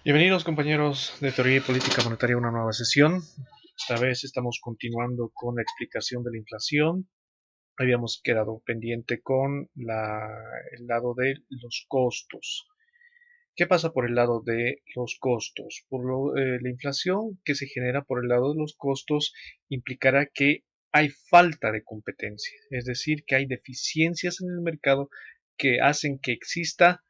Bienvenidos compañeros de Teoría y Política Monetaria a una nueva sesión. Esta vez estamos continuando con la explicación de la inflación. Habíamos quedado pendiente con el lado de los costos. ¿Qué pasa por el lado de los costos? La inflación que se genera por el lado de los costos implicará que hay falta de competencia, es decir, que hay deficiencias en el mercado que hacen que exista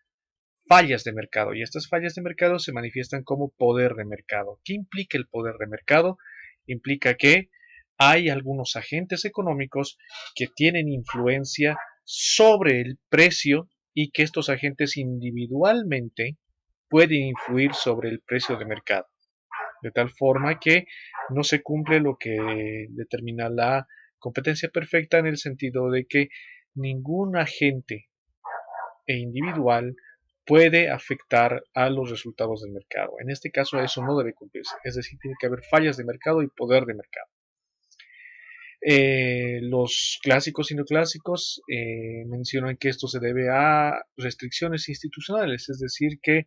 fallas de mercado, y estas fallas de mercado se manifiestan como poder de mercado. ¿Qué implica el poder de mercado? Implica que hay algunos agentes económicos que tienen influencia sobre el precio y que estos agentes individualmente pueden influir sobre el precio de mercado, de tal forma que no se cumple lo que determina la competencia perfecta, en el sentido de que ningún agente individual puede afectar a los resultados del mercado. En este caso eso no debe cumplirse, es decir, tiene que haber fallas de mercado y poder de mercado. Los clásicos y neoclásicos mencionan que esto se debe a restricciones institucionales, es decir, que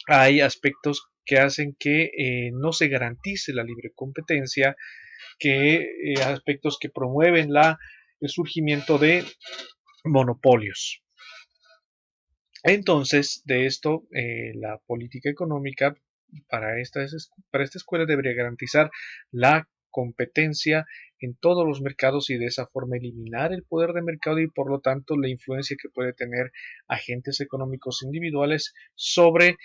hay aspectos que hacen que no se garantice la libre competencia, que aspectos que promueven el surgimiento de monopolios. Entonces, de esto, la política económica para esta escuela debería garantizar la competencia en todos los mercados y de esa forma eliminar el poder de mercado y por lo tanto la influencia que puede tener agentes económicos individuales sobre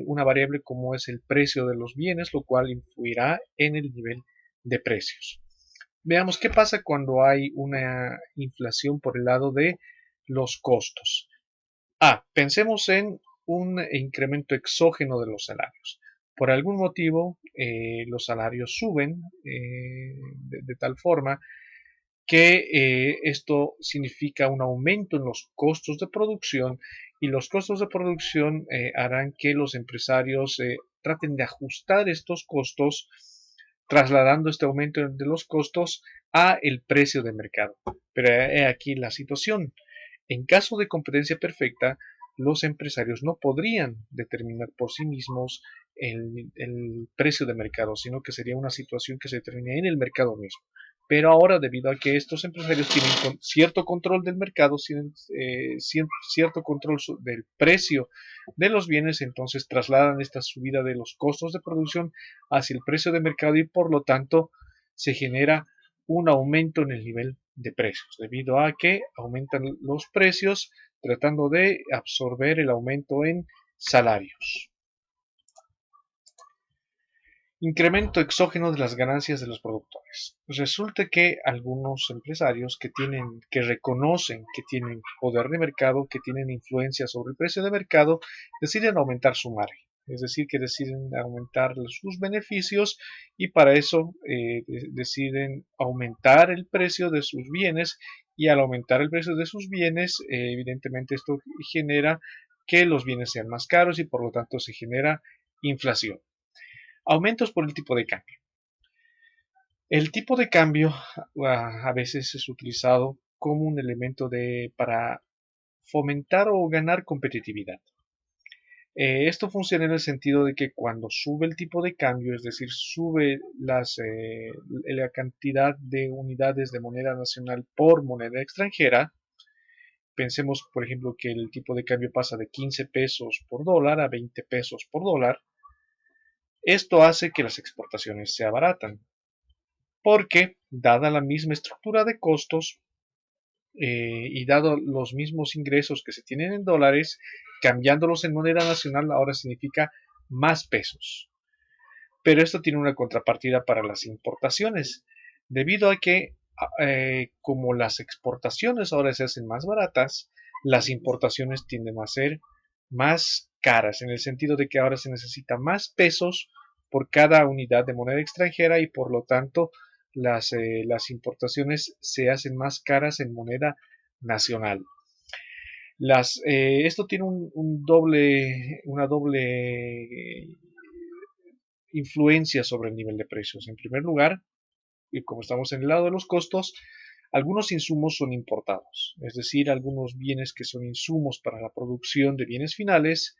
una variable como es el precio de los bienes, lo cual influirá en el nivel de precios. Veamos qué pasa cuando hay una inflación por el lado de los costos. Pensemos en un incremento exógeno de los salarios. Por algún motivo, los salarios suben de tal forma que esto significa un aumento en los costos de producción, y los costos de producción harán que los empresarios traten de ajustar estos costos, trasladando este aumento de los costos a el precio de mercado. Pero he aquí la situación. En caso de competencia perfecta, los empresarios no podrían determinar por sí mismos el precio de mercado, sino que sería una situación que se determina en el mercado mismo. Pero ahora, debido a que estos empresarios tienen cierto control del mercado, tienen cierto control del precio de los bienes, entonces trasladan esta subida de los costos de producción hacia el precio de mercado, y por lo tanto se genera un aumento en el nivel de precios, debido a que aumentan los precios tratando de absorber el aumento en salarios. Incremento exógeno de las ganancias de los productores. Resulta que algunos empresarios que reconocen que tienen poder de mercado, que tienen influencia sobre el precio de mercado, deciden aumentar su margen. Es decir, que deciden aumentar sus beneficios, y para eso deciden aumentar el precio de sus bienes, y al aumentar el precio de sus bienes, evidentemente esto genera que los bienes sean más caros y por lo tanto se genera inflación. Aumentos por el tipo de cambio. El tipo de cambio a veces es utilizado como un elemento para fomentar o ganar competitividad. Esto funciona en el sentido de que cuando sube el tipo de cambio, es decir, sube la cantidad de unidades de moneda nacional por moneda extranjera, pensemos por ejemplo que el tipo de cambio pasa de 15 pesos por dólar a 20 pesos por dólar, esto hace que las exportaciones se abaratan, porque dada la misma estructura de costos y dado los mismos ingresos que se tienen en dólares, cambiándolos en moneda nacional ahora significa más pesos. Pero esto tiene una contrapartida para las importaciones, debido a que como las exportaciones ahora se hacen más baratas, las importaciones tienden a ser más caras, en el sentido de que ahora se necesita más pesos por cada unidad de moneda extranjera, y por lo tanto las importaciones se hacen más caras en moneda nacional. Esto tiene una doble influencia sobre el nivel de precios. En primer lugar, y como estamos en el lado de los costos, algunos insumos son importados, es decir, algunos bienes que son insumos para la producción de bienes finales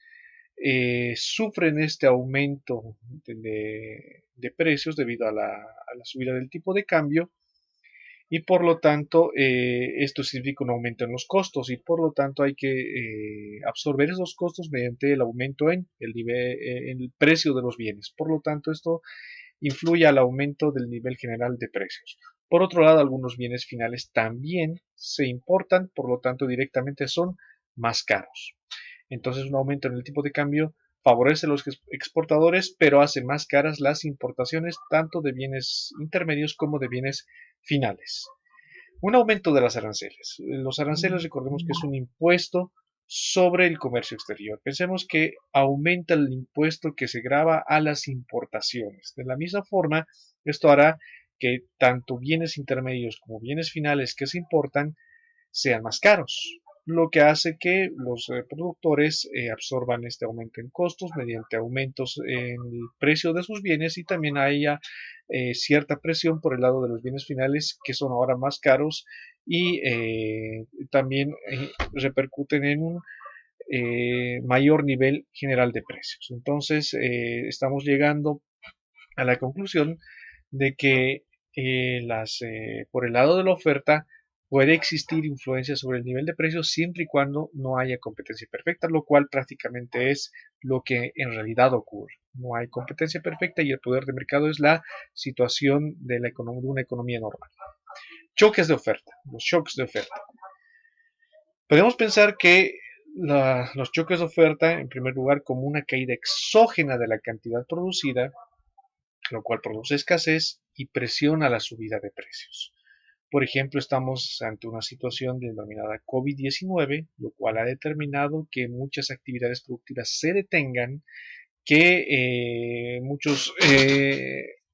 sufren este aumento de precios debido a la subida del tipo de cambio y por lo tanto esto significa un aumento en los costos y por lo tanto hay que absorber esos costos mediante el aumento en en el precio de los bienes. Por lo tanto, esto influye al aumento del nivel general de precios. Por otro lado, algunos bienes finales también se importan, por lo tanto directamente son más caros. Entonces un aumento en el tipo de cambio favorece a los exportadores, pero hace más caras las importaciones tanto de bienes intermedios como de bienes finales. Un aumento de las aranceles. Los aranceles, recordemos que es un impuesto sobre el comercio exterior. Pensemos que aumenta el impuesto que se grava a las importaciones. De la misma forma, esto hará que tanto bienes intermedios como bienes finales que se importan sean más caros, lo que hace que los productores absorban este aumento en costos mediante aumentos en el precio de sus bienes y también haya cierta presión por el lado de los bienes finales que son ahora más caros y también repercuten en un mayor nivel general de precios. Entonces estamos llegando a la conclusión de que por el lado de la oferta puede existir influencia sobre el nivel de precios siempre y cuando no haya competencia perfecta, lo cual prácticamente es lo que en realidad ocurre. No hay competencia perfecta y el poder de mercado es la situación de una economía normal. Choques de oferta, los shocks de oferta. Podemos pensar que los choques de oferta, en primer lugar, como una caída exógena de la cantidad producida, lo cual produce escasez y presiona la subida de precios. Por ejemplo, estamos ante una situación denominada COVID-19, lo cual ha determinado que muchas actividades productivas se detengan, que muchos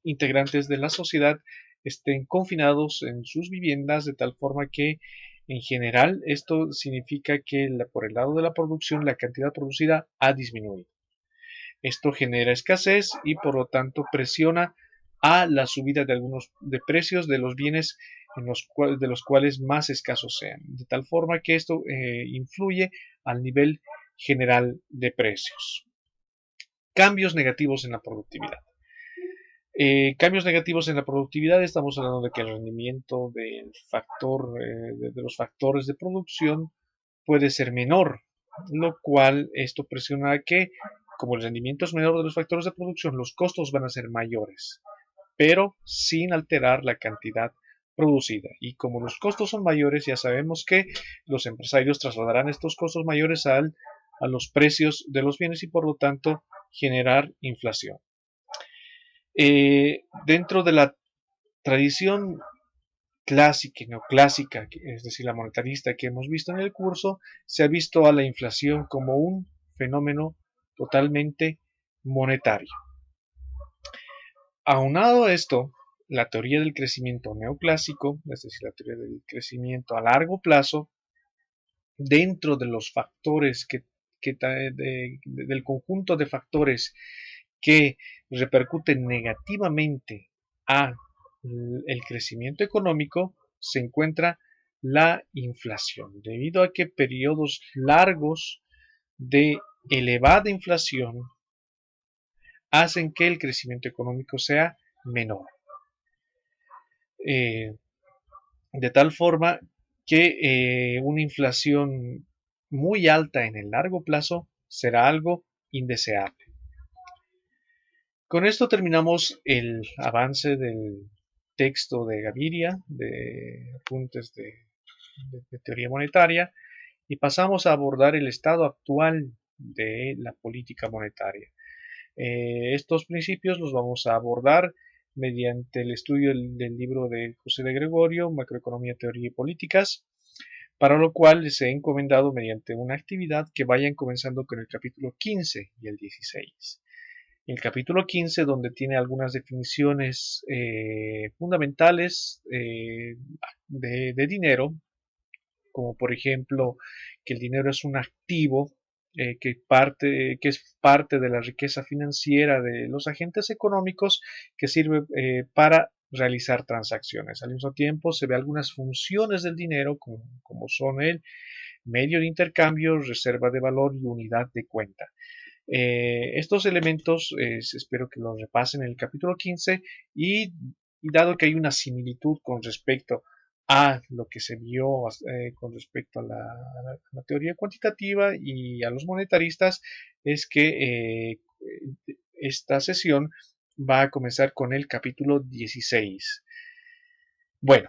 integrantes de la sociedad estén confinados en sus viviendas de tal forma que en general esto significa que por el lado de la producción la cantidad producida ha disminuido. Esto genera escasez y por lo tanto presiona a la subida de algunos de precios de los bienes de los cuales más escasos sean, de tal forma que esto influye al nivel general de precios. Cambios negativos en la productividad. Cambios negativos en la productividad, estamos hablando de que el rendimiento de los factores de producción puede ser menor, lo cual esto presiona a que, como el rendimiento es menor de los factores de producción, los costos van a ser mayores, pero sin alterar la cantidad producida. Y como los costos son mayores, ya sabemos que los empresarios trasladarán estos costos mayores a los precios de los bienes y por lo tanto generar inflación. Dentro de la tradición clásica y neoclásica, es decir, la monetarista que hemos visto en el curso, se ha visto a la inflación como un fenómeno totalmente monetario. Aunado a esto, la teoría del crecimiento neoclásico, es decir, la teoría del crecimiento a largo plazo, dentro de los factores del conjunto de factores que repercuten negativamente a el crecimiento económico, se encuentra la inflación, debido a que periodos largos de elevada inflación hacen que el crecimiento económico sea menor. De tal forma que una inflación muy alta en el largo plazo será algo indeseable. Con esto terminamos el avance del texto de Gaviria, de apuntes de teoría monetaria, y pasamos a abordar el estado actual de la política monetaria. Estos principios los vamos a abordar mediante el estudio del libro de José de Gregorio, Macroeconomía, Teoría y Políticas, para lo cual les he encomendado mediante una actividad que vayan comenzando con el capítulo 15 y el 16. El capítulo 15, donde tiene algunas definiciones fundamentales de dinero, como por ejemplo que el dinero es un activo que es parte de la riqueza financiera de los agentes económicos que sirve para realizar transacciones. Al mismo tiempo se ve algunas funciones del dinero como son el medio de intercambio, reserva de valor y unidad de cuenta. Estos elementos espero que los repasen en el capítulo 15 y dado que hay una similitud con respecto a lo que se vio con respecto a la teoría cuantitativa y a los monetaristas, es que esta sesión va a comenzar con el capítulo 16. Bueno,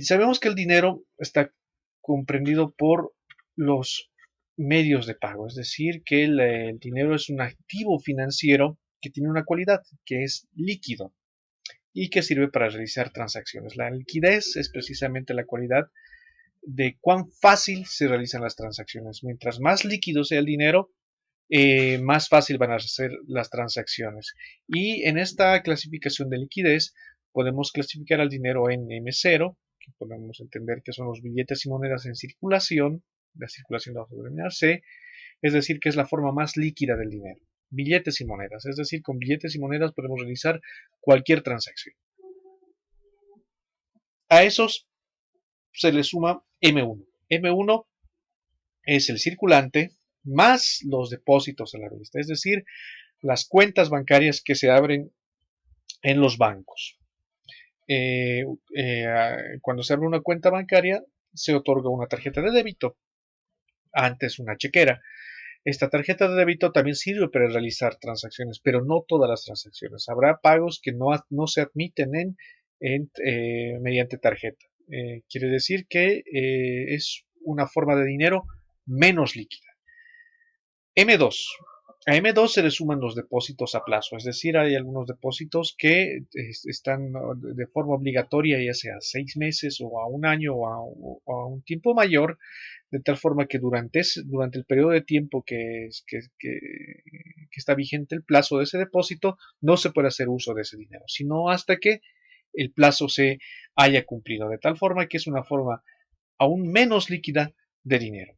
sabemos que el dinero está comprendido por los medios de pago, es decir, que el dinero es un activo financiero que tiene una cualidad, que es líquido y que sirve para realizar transacciones. La liquidez es precisamente la cualidad de cuán fácil se realizan las transacciones. Mientras más líquido sea el dinero, más fácil van a ser las transacciones. Y en esta clasificación de liquidez podemos clasificar al dinero en M0, que podemos entender que son los billetes y monedas en circulación. La circulación la vamos a denominar C, es decir, que es la forma más líquida del dinero. Billetes y monedas, es decir, con billetes y monedas podemos realizar cualquier transacción. A esos se le suma M1. M1 es el circulante más los depósitos a la vista, es decir, las cuentas bancarias que se abren en los bancos. Cuando se abre una cuenta bancaria, se otorga una tarjeta de débito, antes una chequera. Esta tarjeta de débito también sirve para realizar transacciones, pero no todas las transacciones. Habrá pagos que no se admiten mediante tarjeta. Quiere decir que es una forma de dinero menos líquida. M2. A M2 se le suman los depósitos a plazo, es decir, hay algunos depósitos que están de forma obligatoria, ya sea a 6 meses o a un año o a un tiempo mayor, de tal forma que durante el periodo de tiempo que está vigente el plazo de ese depósito, no se puede hacer uso de ese dinero, sino hasta que el plazo se haya cumplido, de tal forma que es una forma aún menos líquida de dinero.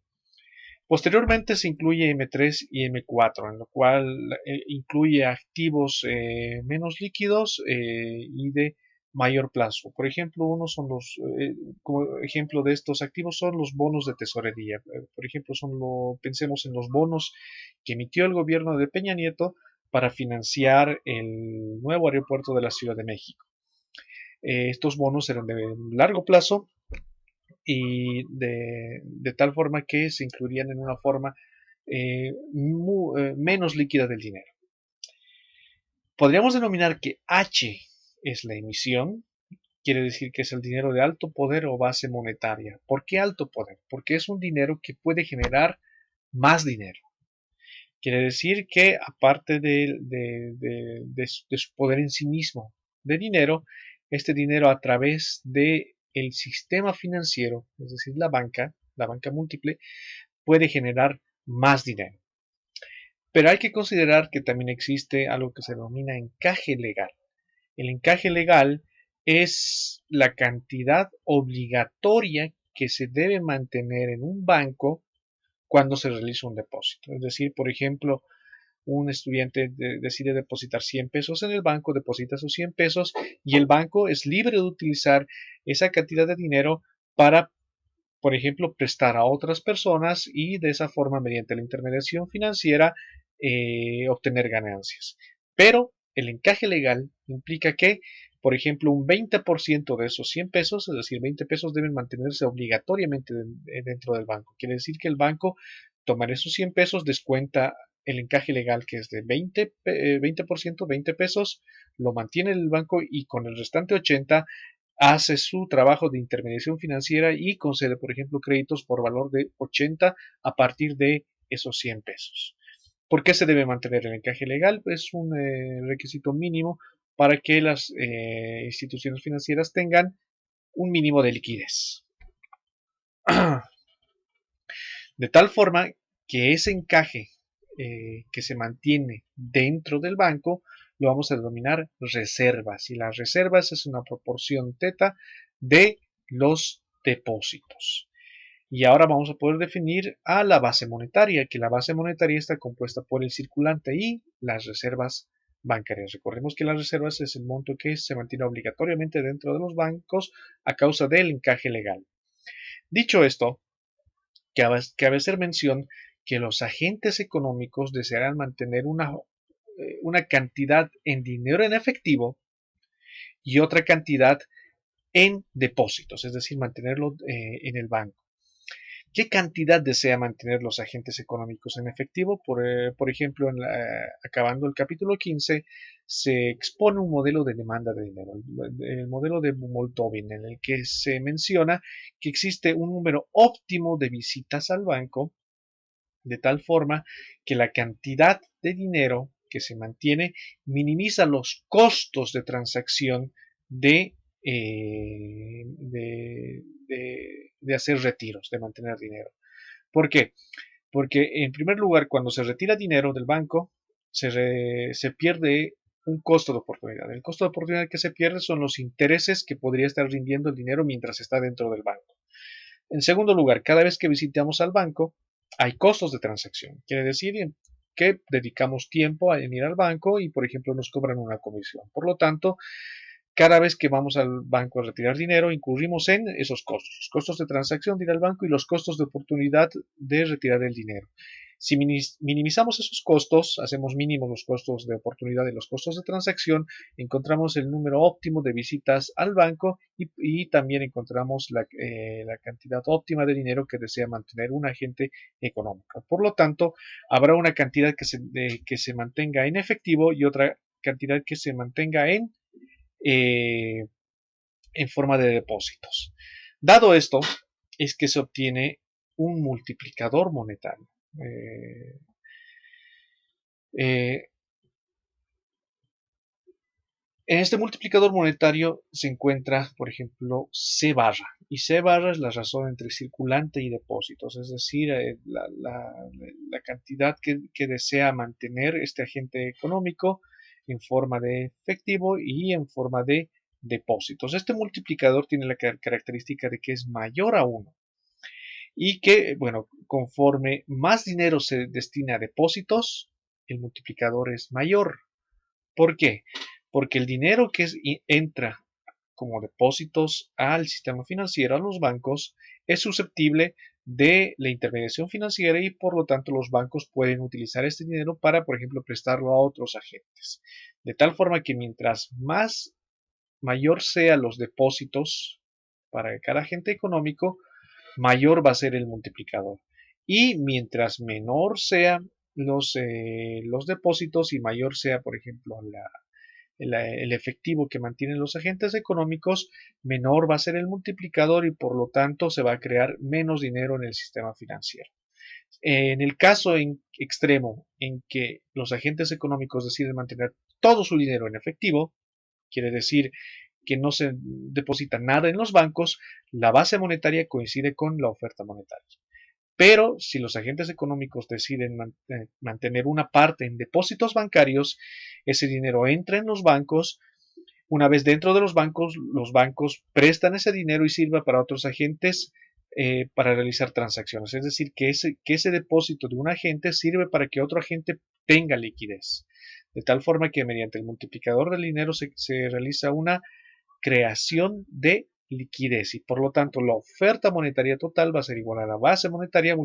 Posteriormente se incluye M3 y M4, en lo cual incluye activos menos líquidos y de mayor plazo. Por ejemplo, como ejemplo de estos activos son los bonos de tesorería. Por ejemplo, pensemos en los bonos que emitió el gobierno de Peña Nieto para financiar el nuevo aeropuerto de la Ciudad de México. Estos bonos eran de largo plazo y de tal forma que se incluirían en una forma menos líquida del dinero. Podríamos denominar que H es la emisión, quiere decir que es el dinero de alto poder o base monetaria. ¿Por qué alto poder? Porque es un dinero que puede generar más dinero. Quiere decir que aparte de su poder en sí mismo de dinero, este dinero a través de el sistema financiero, es decir, la banca múltiple, puede generar más dinero. Pero hay que considerar que también existe algo que se denomina encaje legal. El encaje legal es la cantidad obligatoria que se debe mantener en un banco cuando se realiza un depósito. Es decir, por ejemplo, un estudiante decide depositar 100 pesos en el banco, deposita sus 100 pesos y el banco es libre de utilizar esa cantidad de dinero para, por ejemplo, prestar a otras personas y de esa forma, mediante la intermediación financiera, obtener ganancias. Pero el encaje legal implica que, por ejemplo, un 20% de esos 100 pesos, es decir, 20 pesos deben mantenerse obligatoriamente dentro del banco. Quiere decir que el banco tomará esos 100 pesos, descuenta el encaje legal que es de 20%, 20 pesos, lo mantiene el banco y con el restante 80 hace su trabajo de intermediación financiera y concede, por ejemplo, créditos por valor de 80 a partir de esos 100 pesos. ¿Por qué se debe mantener el encaje legal? Es un requisito mínimo para que las instituciones financieras tengan un mínimo de liquidez. De tal forma que ese encaje que se mantiene dentro del banco lo vamos a denominar reservas. Y las reservas es una proporción teta de los depósitos. Y ahora vamos a poder definir a la base monetaria, que la base monetaria está compuesta por el circulante y las reservas bancarias. Recordemos que las reservas es el monto que se mantiene obligatoriamente dentro de los bancos a causa del encaje legal. Dicho esto, cabe hacer mención que los agentes económicos desearán mantener una cantidad en dinero en efectivo y otra cantidad en depósitos, es decir, mantenerlo en el banco. ¿Qué cantidad desea mantener los agentes económicos en efectivo? Por ejemplo, acabando el capítulo 15, se expone un modelo de demanda de dinero, el modelo de Moltovin, en el que se menciona que existe un número óptimo de visitas al banco, de tal forma que la cantidad de dinero que se mantiene minimiza los costos de transacción de hacer retiros, de mantener dinero. ¿Por qué? Porque en primer lugar, cuando se retira dinero del banco, se pierde un costo de oportunidad. El costo de oportunidad que se pierde son los intereses que podría estar rindiendo el dinero mientras está dentro del banco. En segundo lugar, cada vez que visitamos al banco, hay costos de transacción. Quiere decir que dedicamos tiempo en ir al banco y, por ejemplo, nos cobran una comisión. Por lo tanto, cada vez que vamos al banco a retirar dinero, incurrimos en esos costos, los costos de transacción de ir al banco y los costos de oportunidad de retirar el dinero. Si minimizamos esos costos, hacemos mínimos los costos de oportunidad y los costos de transacción, encontramos el número óptimo de visitas al banco y también encontramos la cantidad óptima de dinero que desea mantener un agente económico. Por lo tanto, habrá una cantidad que se mantenga en efectivo y otra cantidad que se mantenga eh, en forma de depósitos. Dado esto, es que se obtiene un multiplicador monetario. Eh, en este multiplicador monetario se encuentra, por ejemplo, C barra. Y C barra es la razón entre circulante y depósitos, es decir, la cantidad que desea mantener este agente económico en forma de efectivo y en forma de depósitos. Este multiplicador tiene la característica de que es mayor a 1 y que, bueno, conforme más dinero se destina a depósitos, el multiplicador es mayor. ¿Por qué? Porque el dinero que entra como depósitos al sistema financiero, a los bancos, es susceptible de la intermediación financiera y por lo tanto los bancos pueden utilizar este dinero para, por ejemplo, prestarlo a otros agentes. De tal forma que mientras más mayor sean los depósitos para cada agente económico, mayor va a ser el multiplicador. Y mientras menor sean los depósitos y mayor sea, por ejemplo, el efectivo que mantienen los agentes económicos, menor va a ser el multiplicador y por lo tanto se va a crear menos dinero en el sistema financiero. En el caso extremo en que los agentes económicos deciden mantener todo su dinero en efectivo, quiere decir que no se deposita nada en los bancos, la base monetaria coincide con la oferta monetaria. Pero si los agentes económicos deciden mantener una parte en depósitos bancarios, ese dinero entra en los bancos. Una vez dentro de los bancos prestan ese dinero y sirve para otros agentes para realizar transacciones. Es decir, que ese depósito de un agente sirve para que otro agente tenga liquidez. De tal forma que mediante el multiplicador del dinero se realiza una creación de liquidez y por lo tanto la oferta monetaria total va a ser igual a la base monetaria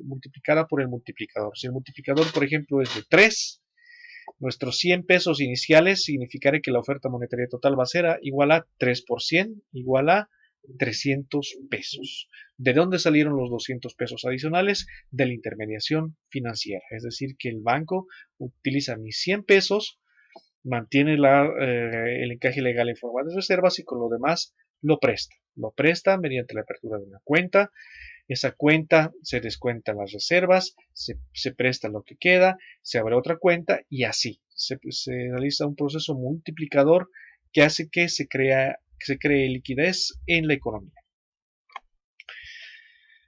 multiplicada por el multiplicador. Si el multiplicador, por ejemplo, es de 3, nuestros 100 pesos iniciales significará que la oferta monetaria total va a ser igual a 3 por 100, igual a 300 pesos. ¿De dónde salieron los 200 pesos adicionales? De la intermediación financiera. Es decir, que el banco utiliza mis 100 pesos, mantiene el encaje legal en forma de reservas y con lo demás lo presta. Lo presta mediante la apertura de una cuenta. Esa cuenta se descuentan las reservas, se presta lo que queda, se abre otra cuenta y así se realiza un proceso multiplicador que hace que se cree liquidez en la economía.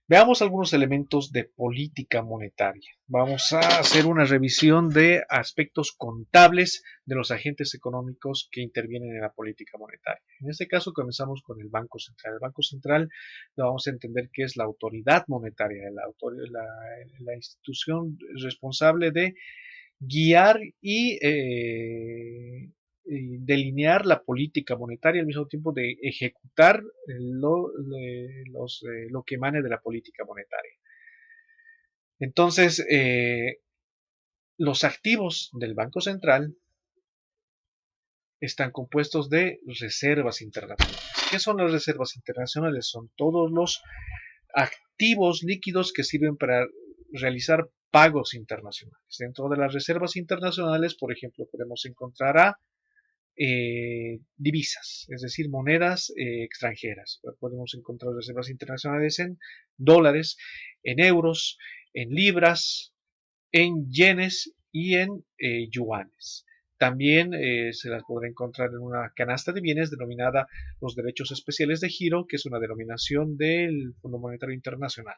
Veamos algunos elementos de política monetaria. Vamos a hacer una revisión de aspectos contables de los agentes económicos que intervienen en la política monetaria. En este caso comenzamos con el Banco Central. El Banco Central lo vamos a entender que es la autoridad monetaria, la institución responsable de guiar y delinear la política monetaria al mismo tiempo de ejecutar lo que emane de la política monetaria. Entonces, los activos del Banco Central están compuestos de reservas internacionales. ¿Qué son las reservas internacionales? Son todos los activos líquidos que sirven para realizar pagos internacionales. Dentro de las reservas internacionales, por ejemplo, podemos encontrar a divisas, es decir, monedas extranjeras. Podemos encontrar reservas internacionales en dólares, en euros, en libras, en yenes y en yuanes. También se las podrá encontrar en una canasta de bienes denominada los derechos especiales de giro, que es una denominación del Fondo Monetario Internacional.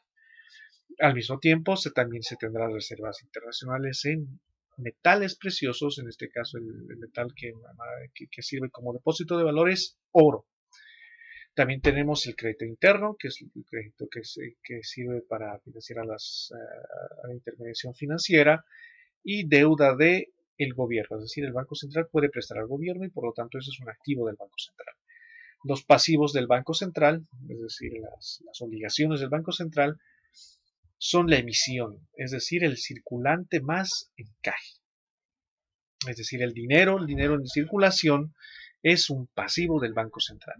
Al mismo tiempo, también se tendrán reservas internacionales en metales preciosos, en este caso el metal que sirve como depósito de valores, oro. También tenemos el crédito interno, que es el crédito que sirve para financiar a la intermediación financiera, y deuda de el gobierno, es decir, el Banco Central puede prestar al gobierno y por lo tanto eso es un activo del Banco Central. Los pasivos del Banco Central, es decir, las obligaciones del Banco Central, son la emisión, es decir, el circulante más encaje. Es decir, el dinero en circulación es un pasivo del Banco Central.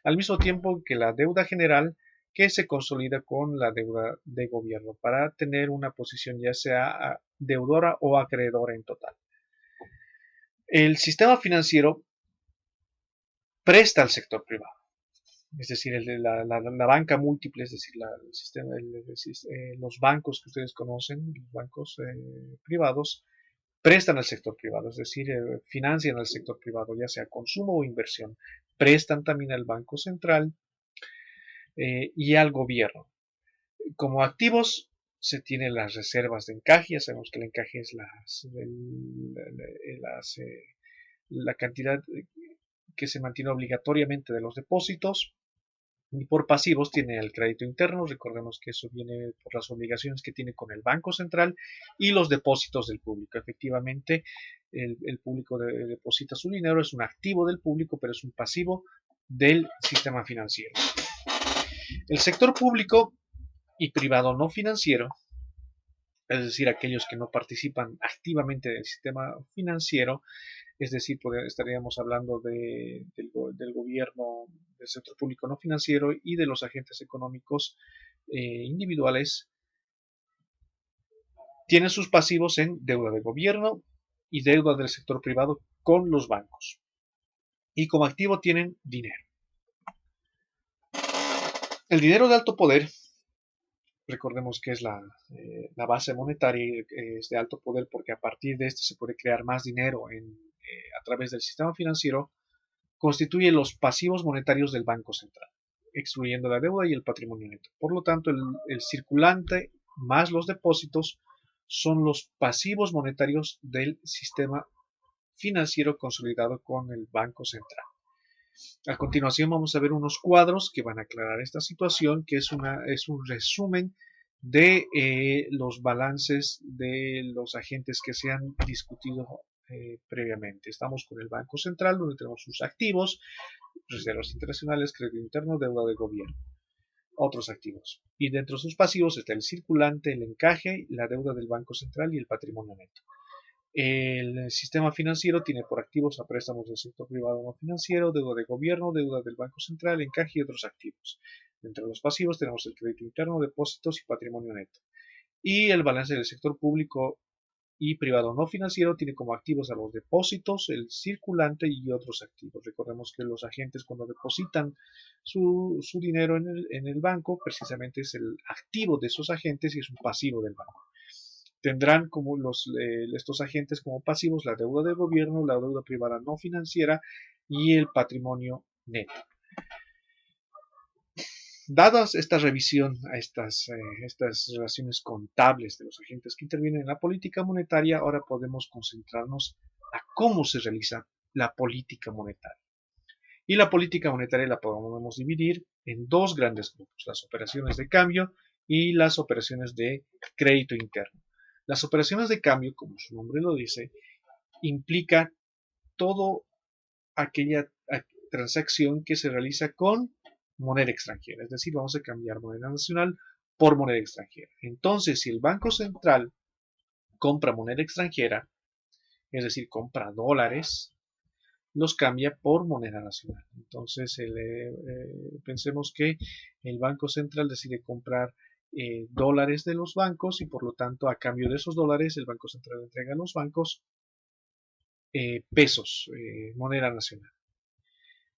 Al mismo tiempo que la deuda general que se consolida con la deuda de gobierno para tener una posición ya sea deudora o acreedora en total. El sistema financiero presta al sector privado, es decir, la banca múltiple, es decir, los bancos que ustedes conocen, los bancos privados, prestan al sector privado, es decir, financian al sector privado, ya sea consumo o inversión. Prestan también al Banco Central y al gobierno. Como activos se tienen las reservas de encaje, ya sabemos que el encaje es la cantidad que se mantiene obligatoriamente de los depósitos. Y por pasivos tiene el crédito interno, recordemos que eso viene por las obligaciones que tiene con el Banco Central y los depósitos del público. Efectivamente, el público deposita su dinero, es un activo del público, pero es un pasivo del sistema financiero. El sector público y privado no financiero, es decir, aquellos que no participan activamente del sistema financiero, es decir, estaríamos hablando del gobierno, del sector público no financiero y de los agentes económicos individuales, tienen sus pasivos en deuda de gobierno y deuda del sector privado con los bancos. Y como activo tienen dinero. El dinero de alto poder, recordemos que es la base monetaria, es de alto poder porque a partir de este se puede crear más dinero a través del sistema financiero, constituye los pasivos monetarios del Banco Central, excluyendo la deuda y el patrimonio neto. Por lo tanto, el circulante más los depósitos son los pasivos monetarios del sistema financiero consolidado con el Banco Central. A continuación vamos a ver unos cuadros que van a aclarar esta situación, que es un resumen de los balances de los agentes que se han discutido previamente. Estamos con el Banco Central, donde tenemos sus activos, reservas internacionales, crédito interno, deuda de gobierno, otros activos. Y dentro de sus pasivos está el circulante, el encaje, la deuda del Banco Central y el patrimonio neto. El sistema financiero tiene por activos a préstamos del sector privado no financiero, deuda de gobierno, deuda del Banco Central, encaje y otros activos. Entre los pasivos tenemos el crédito interno, depósitos y patrimonio neto. Y el balance del sector público y privado no financiero tiene como activos a los depósitos, el circulante y otros activos. Recordemos que los agentes cuando depositan su dinero en el banco, precisamente es el activo de esos agentes y es un pasivo del banco. Tendrán como estos agentes como pasivos la deuda del gobierno, la deuda privada no financiera y el patrimonio neto. Dadas esta revisión a estas relaciones contables de los agentes que intervienen en la política monetaria, ahora podemos concentrarnos a cómo se realiza la política monetaria. Y la política monetaria la podemos dividir en dos grandes grupos, las operaciones de cambio y las operaciones de crédito interno. Las operaciones de cambio, como su nombre lo dice, implica toda aquella transacción que se realiza con moneda extranjera, es decir, vamos a cambiar moneda nacional por moneda extranjera. Entonces, si el Banco Central compra moneda extranjera, es decir, compra dólares, los cambia por moneda nacional. Entonces, pensemos que el Banco Central decide comprar dólares de los bancos y por lo tanto a cambio de esos dólares el Banco Central entrega a los bancos pesos, moneda nacional.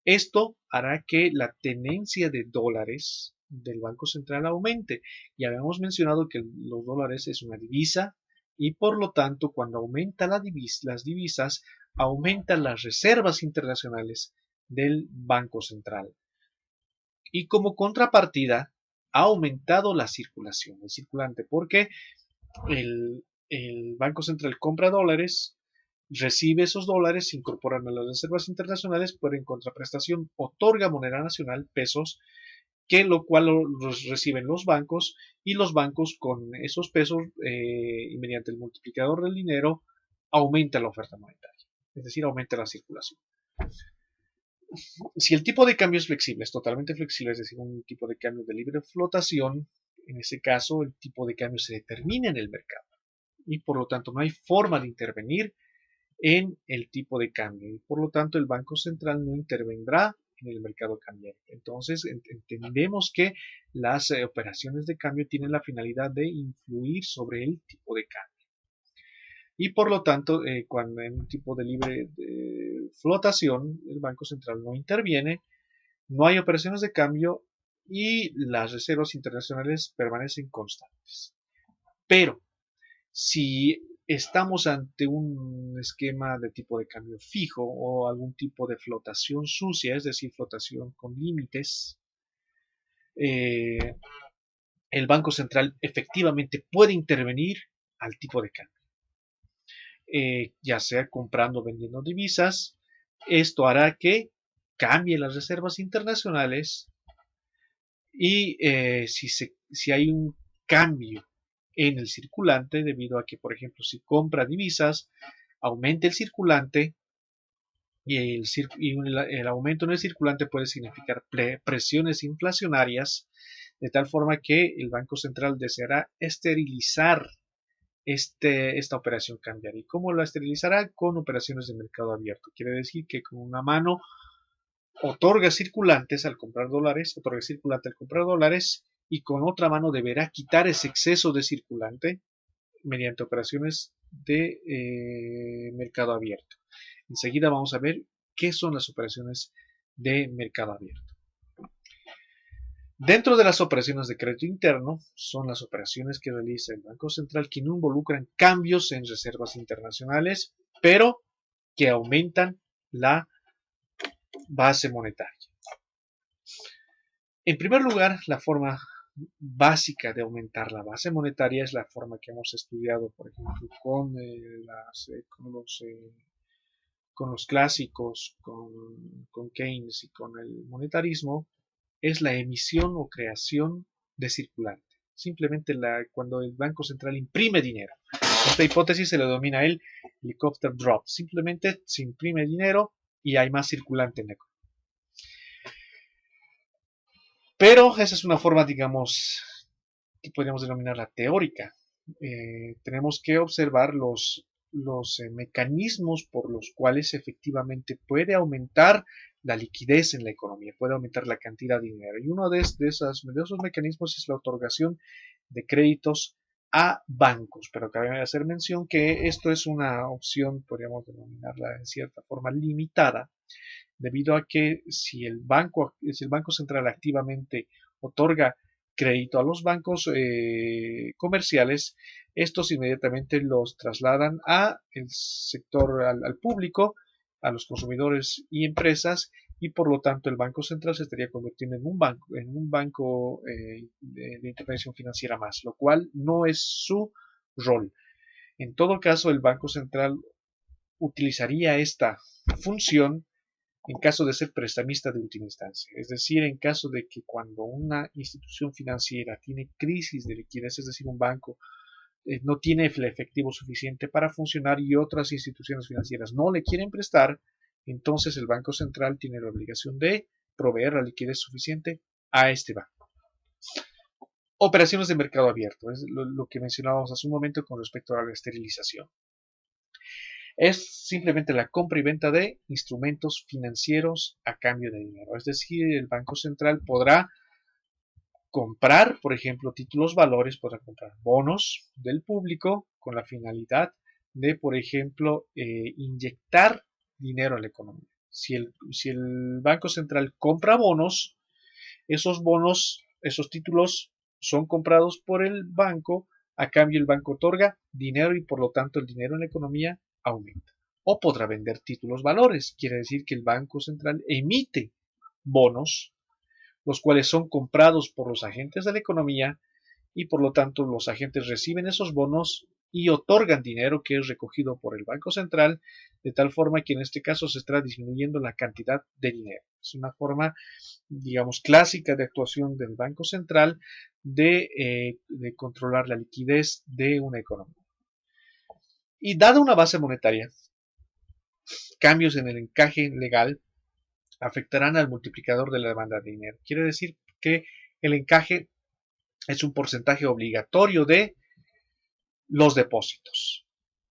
Esto hará que la tenencia de dólares del Banco Central aumente. Ya habíamos mencionado que los dólares es una divisa y por lo tanto cuando aumenta las divisas, aumentan las reservas internacionales del Banco Central. Y como contrapartida, ha aumentado la circulación, el circulante, porque el Banco Central compra dólares, recibe esos dólares, se incorporan a las reservas internacionales, pero en contraprestación otorga moneda nacional, pesos, que lo cual los reciben los bancos y los bancos con esos pesos y mediante el multiplicador del dinero aumenta la oferta monetaria, es decir, aumenta la circulación. Si el tipo de cambio es flexible, es totalmente flexible, es decir, un tipo de cambio de libre flotación, en ese caso el tipo de cambio se determina en el mercado y por lo tanto no hay forma de intervenir en el tipo de cambio y por lo tanto el Banco Central no intervendrá en el mercado cambiario. Entonces entendemos que las operaciones de cambio tienen la finalidad de influir sobre el tipo de cambio. Y por lo tanto, cuando en un tipo de libre flotación, el Banco Central no interviene, no hay operaciones de cambio y las reservas internacionales permanecen constantes. Pero si estamos ante un esquema de tipo de cambio fijo o algún tipo de flotación sucia, es decir, flotación con límites, eh, el Banco Central efectivamente puede intervenir al tipo de cambio, ya sea comprando o vendiendo divisas. Esto hará que cambie las reservas internacionales y si hay un cambio en el circulante, debido a que, por ejemplo, si compra divisas, aumente el circulante y el aumento en el circulante puede significar presiones inflacionarias, de tal forma que el Banco Central deseará esterilizar esta operación cambiaria. ¿Y cómo la esterilizará? Con operaciones de mercado abierto. Quiere decir que con una mano otorga circulantes al comprar dólares, otorga circulante al comprar dólares y con otra mano deberá quitar ese exceso de circulante mediante operaciones de mercado abierto. Enseguida vamos a ver qué son las operaciones de mercado abierto. Dentro de las operaciones de crédito interno son las operaciones que realiza el Banco Central que no involucran cambios en reservas internacionales, pero que aumentan la base monetaria. En primer lugar, la forma básica de aumentar la base monetaria es la forma que hemos estudiado, por ejemplo, con los clásicos, con Keynes y con el monetarismo, es la emisión o creación de circulante. Simplemente cuando el Banco Central imprime dinero. Esta hipótesis se le denomina el helicopter drop. Simplemente se imprime dinero y hay más circulante en la economía. Pero esa es una forma, digamos, que podríamos denominarla teórica. Tenemos que observar los mecanismos por los cuales efectivamente puede aumentar la liquidez en la economía, puede aumentar la cantidad de dinero. Y uno de esos mecanismos es la otorgación de créditos a bancos. Pero cabe hacer mención que esto es una opción, podríamos denominarla en cierta forma limitada, debido a que si el Banco Central activamente otorga crédito a los bancos comerciales, estos inmediatamente los trasladan al sector, al público, a los consumidores y empresas, y por lo tanto el Banco Central se estaría convirtiendo en un banco de intervención financiera más, lo cual no es su rol. En todo caso, el Banco Central utilizaría esta función en caso de ser prestamista de última instancia, es decir, en caso de que cuando una institución financiera tiene crisis de liquidez, es decir, un banco no tiene el efectivo suficiente para funcionar y otras instituciones financieras no le quieren prestar, entonces el Banco Central tiene la obligación de proveer la liquidez suficiente a este banco. Operaciones de mercado abierto, es lo que mencionábamos hace un momento con respecto a la esterilización. Es simplemente la compra y venta de instrumentos financieros a cambio de dinero. Es decir, el Banco Central podrá comprar, por ejemplo, títulos valores, podrá comprar bonos del público con la finalidad de, por ejemplo, inyectar dinero a la economía. Si el Banco Central compra bonos, esos bonos, esos títulos son comprados por el banco, a cambio el banco otorga dinero y por lo tanto el dinero en la economía aumenta. O podrá vender títulos valores, quiere decir que el Banco Central emite bonos, los cuales son comprados por los agentes de la economía y por lo tanto los agentes reciben esos bonos y otorgan dinero que es recogido por el Banco Central, de tal forma que en este caso se está disminuyendo la cantidad de dinero. Es una forma, digamos, clásica de actuación del Banco Central de controlar la liquidez de una economía. Y dada una base monetaria, cambios en el encaje legal afectarán al multiplicador de la demanda de dinero. Quiere decir que el encaje es un porcentaje obligatorio de los depósitos.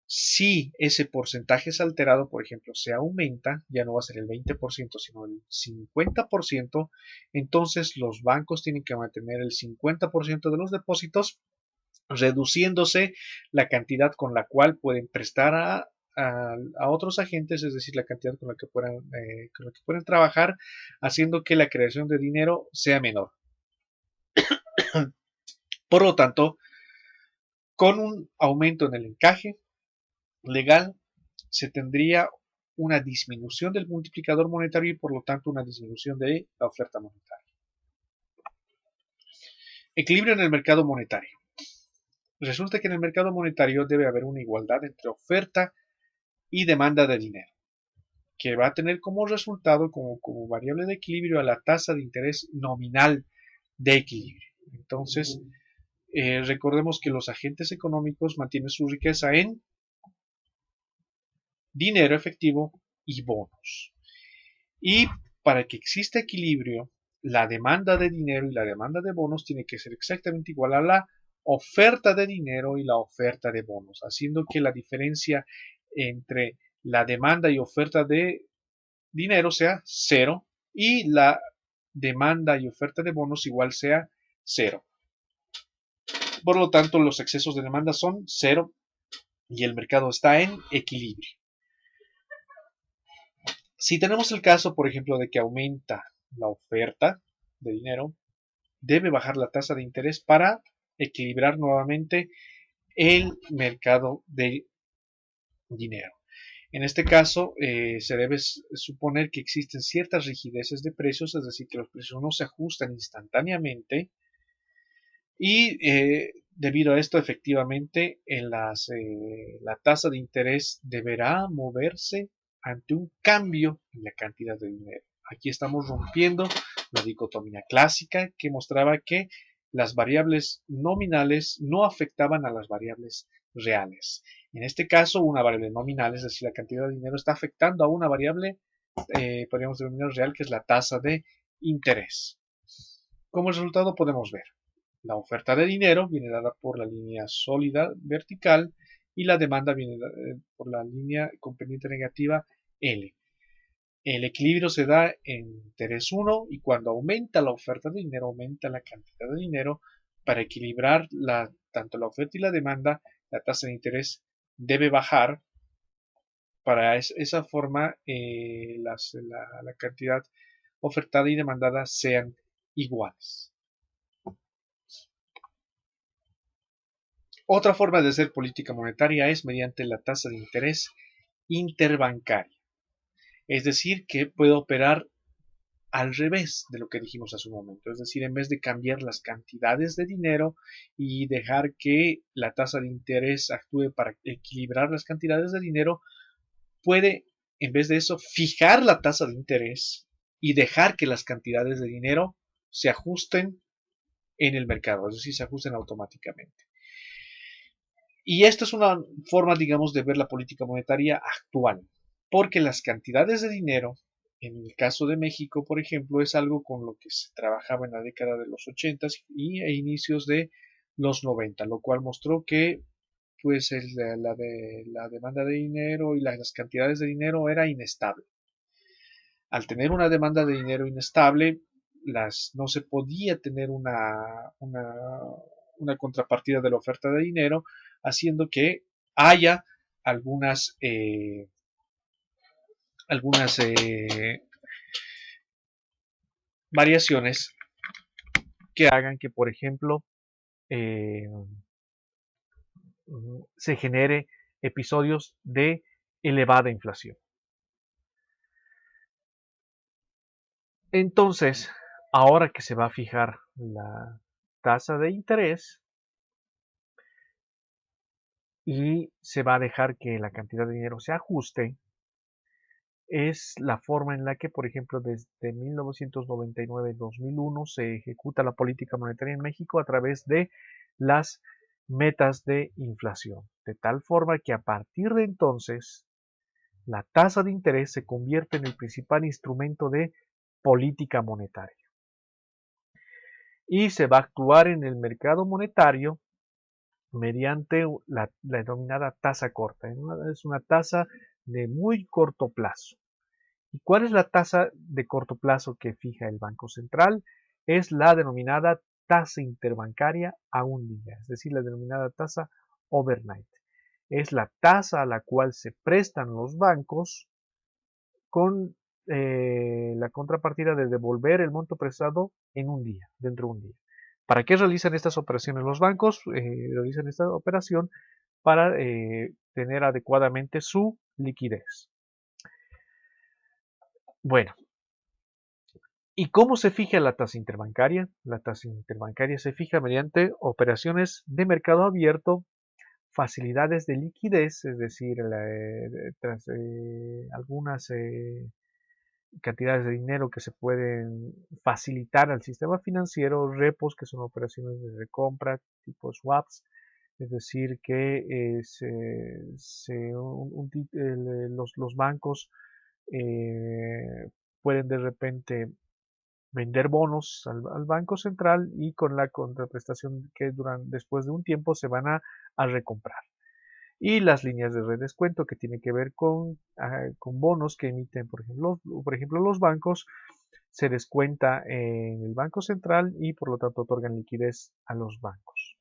Si ese porcentaje es alterado, por ejemplo, se aumenta, ya no va a ser el 20%, sino el 50%, entonces los bancos tienen que mantener el 50% de los depósitos, reduciéndose la cantidad con la cual pueden prestar a otros agentes, es decir, la cantidad con la que pueden trabajar, haciendo que la creación de dinero sea menor. Por lo tanto, con un aumento en el encaje legal, se tendría una disminución del multiplicador monetario y por lo tanto una disminución de la oferta monetaria. Equilibrio en el mercado monetario. Resulta que en el mercado monetario debe haber una igualdad entre oferta y demanda de dinero, que va a tener como resultado, como variable de equilibrio, a la tasa de interés nominal de equilibrio. Entonces, recordemos que los agentes económicos mantienen su riqueza en dinero efectivo y bonos. Y para que exista equilibrio, la demanda de dinero y la demanda de bonos tiene que ser exactamente igual a la oferta de dinero y la oferta de bonos, haciendo que la diferencia entre la demanda y oferta de dinero sea cero y la demanda y oferta de bonos igual sea cero. Por lo tanto, los excesos de demanda son cero y el mercado está en equilibrio. Si tenemos el caso, por ejemplo, de que aumenta la oferta de dinero, debe bajar la tasa de interés para equilibrar nuevamente el mercado de dinero. En este caso, se debe suponer que existen ciertas rigideces de precios, es decir, que los precios no se ajustan instantáneamente y debido a esto, efectivamente, la tasa de interés deberá moverse ante un cambio en la cantidad de dinero. Aquí estamos rompiendo la dicotomía clásica que mostraba que las variables nominales no afectaban a las variables reales. En este caso, una variable nominal, es decir, la cantidad de dinero, está afectando a una variable, podríamos denominar real, que es la tasa de interés. Como resultado podemos ver, la oferta de dinero viene dada por la línea sólida vertical y la demanda viene por la línea con pendiente negativa L. El equilibrio se da en interés 1 y cuando aumenta la oferta de dinero, aumenta la cantidad de dinero. Para equilibrar tanto la oferta y la demanda, la tasa de interés debe bajar. Para esa forma, la cantidad ofertada y demandada sean iguales. Otra forma de hacer política monetaria es mediante la tasa de interés interbancaria. Es decir, que puede operar al revés de lo que dijimos hace un momento. Es decir, en vez de cambiar las cantidades de dinero y dejar que la tasa de interés actúe para equilibrar las cantidades de dinero, puede, en vez de eso, fijar la tasa de interés y dejar que las cantidades de dinero se ajusten en el mercado, es decir, se ajusten automáticamente. Y esta es una forma, digamos, de ver la política monetaria actual, porque las cantidades de dinero En el caso de México, por ejemplo, es algo con lo que se trabajaba en la década de los 80 e inicios de los 90, lo cual mostró que pues la demanda de dinero y las cantidades de dinero era inestable. Al tener una demanda de dinero inestable, no se podía tener una contrapartida de la oferta de dinero, haciendo que haya algunas, algunas variaciones que hagan que, por ejemplo, eh, se genere episodios de elevada inflación. Entonces, ahora que se va a fijar la tasa de interés y se va a dejar que la cantidad de dinero se ajuste, es la forma en la que, por ejemplo, desde 1999-2001 se ejecuta la política monetaria en México a través de las metas de inflación, de tal forma que a partir de entonces la tasa de interés se convierte en el principal instrumento de política monetaria y se va a actuar en el mercado monetario mediante la denominada tasa corta. Es una tasa de muy corto plazo. ¿Y cuál es la tasa de corto plazo que fija el Banco Central? Es la denominada tasa interbancaria a un día, es decir, la denominada tasa overnight. Es la tasa a la cual se prestan los bancos con la contrapartida de devolver el monto prestado en un día, dentro de un día. ¿Para qué realizan estas operaciones los bancos? Realizan esta operación para tener adecuadamente su liquidez. Bueno, ¿y cómo se fija la tasa interbancaria? La tasa interbancaria se fija mediante operaciones de mercado abierto, facilidades de liquidez, es decir, algunas cantidades de dinero que se pueden facilitar al sistema financiero, repos, que son operaciones de recompra, tipo swaps, es decir, que los bancos pueden de repente vender bonos al Banco Central y con la contraprestación que después de un tiempo se van a recomprar. Y las líneas de redescuento que tienen que ver con bonos que emiten, por ejemplo, los bancos, se descuenta en el Banco Central y por lo tanto otorgan liquidez a los bancos.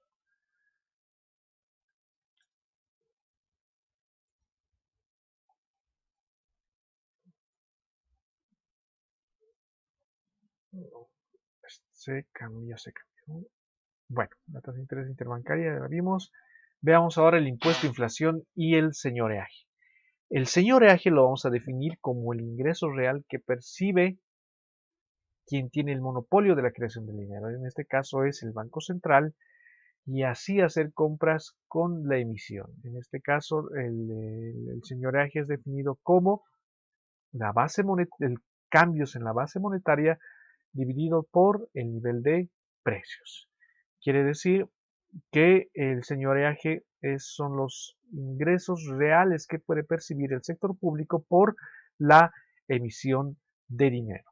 Se cambió. Bueno, la tasa de interés interbancaria ya la vimos. Veamos ahora el impuesto de inflación y el señoreaje. El señoreaje lo vamos a definir como el ingreso real que percibe quien tiene el monopolio de la creación del dinero. En este caso es el Banco Central y así hacer compras con la emisión. En este caso el señoreaje es definido como el cambios en la base monetaria dividido por el nivel de precios. Quiere decir que el señoreaje son los ingresos reales que puede percibir el sector público por la emisión de dinero.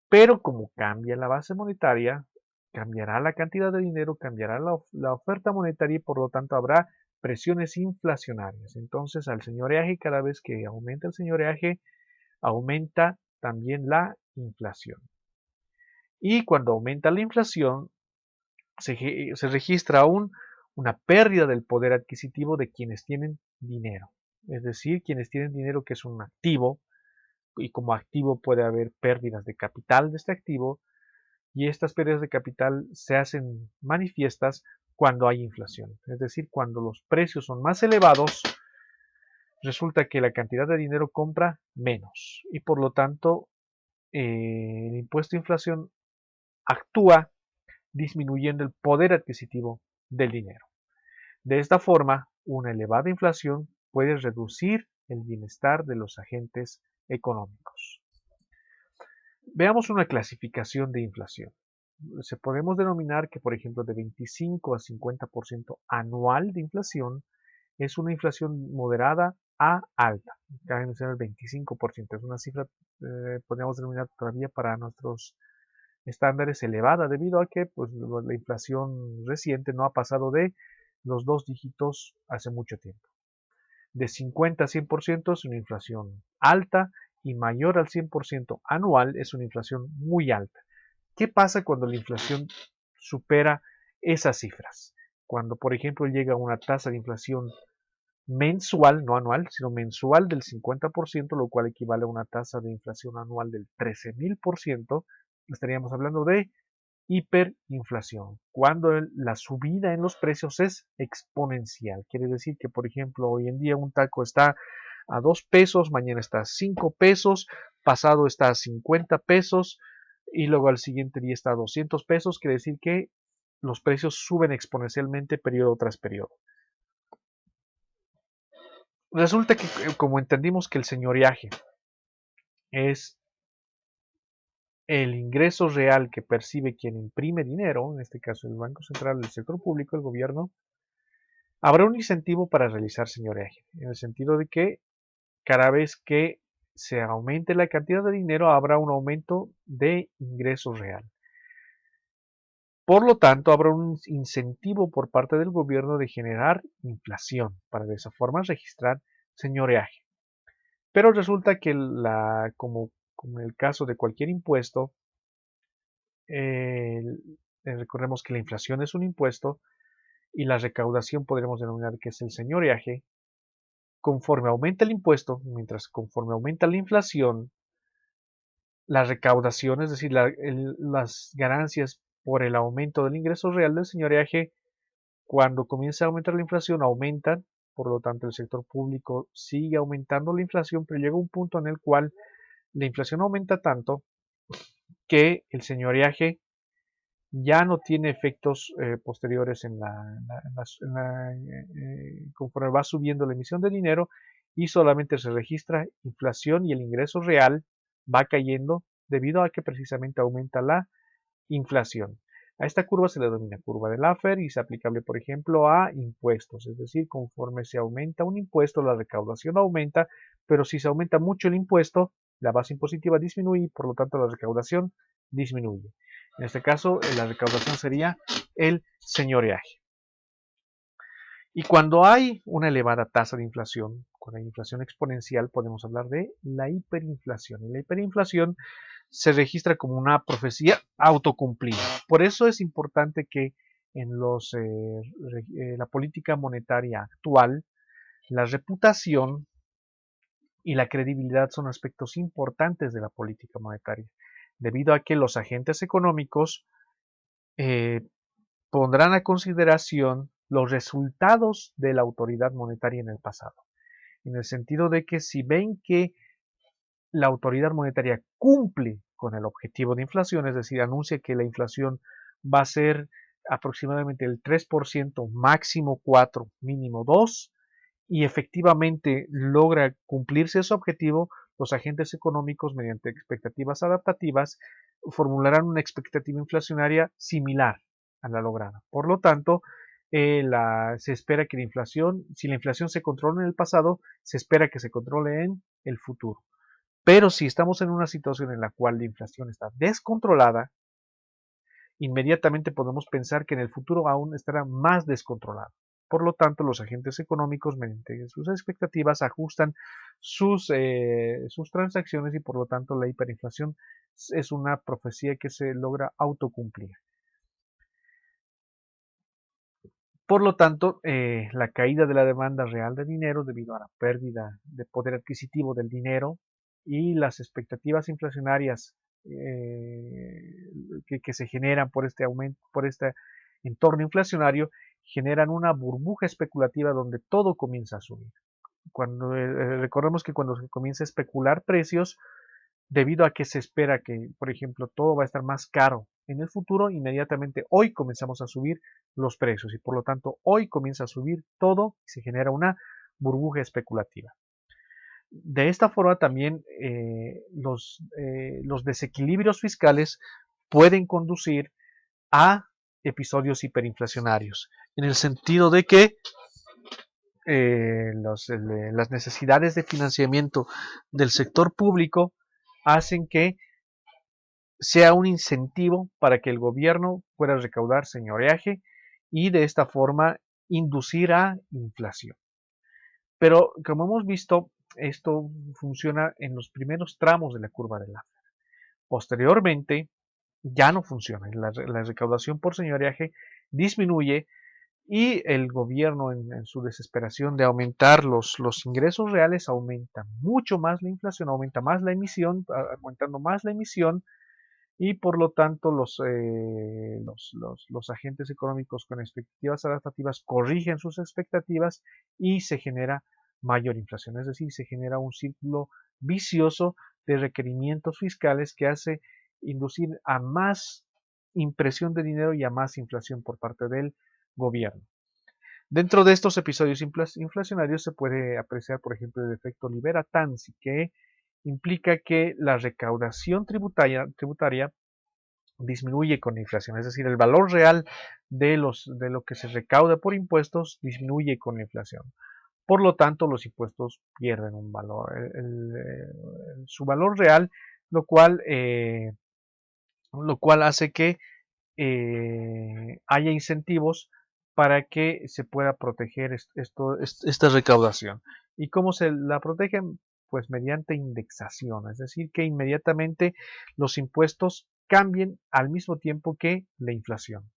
Pero como cambia la base monetaria, cambiará la cantidad de dinero, cambiará la oferta monetaria y por lo tanto habrá presiones inflacionarias. Entonces al señoreaje, cada vez que aumenta el señoreaje, aumenta también la inflación. Y cuando aumenta la inflación, se registra aún una pérdida del poder adquisitivo de quienes tienen dinero. Es decir, quienes tienen dinero que es un activo, y como activo puede haber pérdidas de capital de este activo, y estas pérdidas de capital se hacen manifiestas cuando hay inflación. Es decir, cuando los precios son más elevados, resulta que la cantidad de dinero compra menos y por lo tanto el impuesto de inflación actúa disminuyendo el poder adquisitivo del dinero. De esta forma, una elevada inflación puede reducir el bienestar de los agentes económicos. Veamos una clasificación de inflación. Podemos denominar que, por ejemplo, de 25 a 50% anual de inflación es una inflación moderada A alta. Cabe mencionar el 25%. Es una cifra, podríamos denominar todavía para nuestros estándares elevada, debido a que pues, la inflación reciente no ha pasado de los 2 dígitos hace mucho tiempo. De 50 a 100% es una inflación alta, y mayor al 100% anual es una inflación muy alta. ¿Qué pasa cuando la inflación supera esas cifras? Cuando, por ejemplo, llega a una tasa de inflación mensual, no anual, sino mensual del 50%, lo cual equivale a una tasa de inflación anual del 13.000%, estaríamos hablando de hiperinflación, cuando la subida en los precios es exponencial. Quiere decir que, por ejemplo, hoy en día un taco está a 2 pesos, mañana está a 5 pesos, pasado está a 50 pesos y luego al siguiente día está a 200 pesos. Quiere decir que los precios suben exponencialmente periodo tras periodo. Resulta que, como entendimos que el señoreaje es el ingreso real que percibe quien imprime dinero, en este caso el Banco Central, el sector público, el gobierno, habrá un incentivo para realizar señoreaje, en el sentido de que cada vez que se aumente la cantidad de dinero habrá un aumento de ingreso real. Por lo tanto, habrá un incentivo por parte del gobierno de generar inflación para de esa forma registrar señoreaje. Pero resulta que como en el caso de cualquier impuesto, recordemos que la inflación es un impuesto y la recaudación podríamos denominar que es el señoreaje. Conforme aumenta el impuesto, conforme aumenta la inflación, la recaudación, es decir, las ganancias por el aumento del ingreso real del señoreaje, cuando comienza a aumentar la inflación, aumentan. Por lo tanto, el sector público sigue aumentando la inflación, pero llega un punto en el cual la inflación aumenta tanto que el señoreaje ya no tiene efectos posteriores conforme va subiendo la emisión de dinero, y solamente se registra inflación y el ingreso real va cayendo debido a que precisamente aumenta la inflación. A esta curva se le denomina curva de Laffer y es aplicable, por ejemplo, a impuestos. Es decir, conforme se aumenta un impuesto, la recaudación aumenta, pero si se aumenta mucho el impuesto, la base impositiva disminuye y por lo tanto la recaudación disminuye. En este caso, la recaudación sería el señoreaje. Y cuando hay una elevada tasa de inflación, con la inflación exponencial, podemos hablar de la hiperinflación. Y la hiperinflación se registra como una profecía autocumplida. Por eso es importante que en la política monetaria actual, la reputación y la credibilidad son aspectos importantes de la política monetaria, debido a que los agentes económicos eh, pondrán a consideración los resultados de la autoridad monetaria en el pasado, en el sentido de que si ven que la autoridad monetaria cumple con el objetivo de inflación, es decir, anuncia que la inflación va a ser aproximadamente el 3%, máximo 4, mínimo 2, y efectivamente logra cumplirse ese objetivo, los agentes económicos, mediante expectativas adaptativas, formularán una expectativa inflacionaria similar a la lograda. Por lo tanto, se espera que si la inflación se controla en el pasado, se espera que se controle en el futuro. Pero si estamos en una situación en la cual la inflación está descontrolada, inmediatamente podemos pensar que en el futuro aún estará más descontrolada. Por lo tanto, los agentes económicos, mediante sus expectativas, ajustan sus transacciones y por lo tanto la hiperinflación es una profecía que se logra autocumplir. Por lo tanto, la caída de la demanda real de dinero debido a la pérdida de poder adquisitivo del dinero y las expectativas inflacionarias que se generan por este aumento, por este entorno inflacionario, generan una burbuja especulativa donde todo comienza a subir. Recordemos que cuando se comienza a especular precios, debido a que se espera que, por ejemplo, todo va a estar más caro en el futuro, inmediatamente hoy comenzamos a subir los precios y por lo tanto hoy comienza a subir todo y se genera una burbuja especulativa. De esta forma también los desequilibrios fiscales pueden conducir a episodios hiperinflacionarios, en el sentido de que las necesidades de financiamiento del sector público hacen que sea un incentivo para que el gobierno pueda recaudar señoreaje y de esta forma inducir a inflación. Pero como hemos visto, esto funciona en los primeros tramos de la curva de la. Posteriormente, ya no funciona. La recaudación por señoreaje disminuye y el gobierno en su desesperación de aumentar los ingresos reales aumenta mucho más la inflación, aumenta más la emisión, aumentando más la emisión y por lo tanto los agentes económicos con expectativas adaptativas corrigen sus expectativas y se genera mayor inflación, es decir, se genera un círculo vicioso de requerimientos fiscales que hace inducir a más impresión de dinero y a más inflación por parte del gobierno. Dentro de estos episodios inflacionarios se puede apreciar, por ejemplo, el efecto Libera-Tanzi, que implica que la recaudación tributaria disminuye con la inflación, es decir, el valor real de lo que se recauda por impuestos disminuye con la inflación. Por lo tanto, los impuestos pierden un valor, su valor real, lo cual, hace que haya incentivos para que se pueda proteger esta recaudación. ¿Y cómo se la protegen? Pues mediante indexación, es decir, que inmediatamente los impuestos cambien al mismo tiempo que la inflación.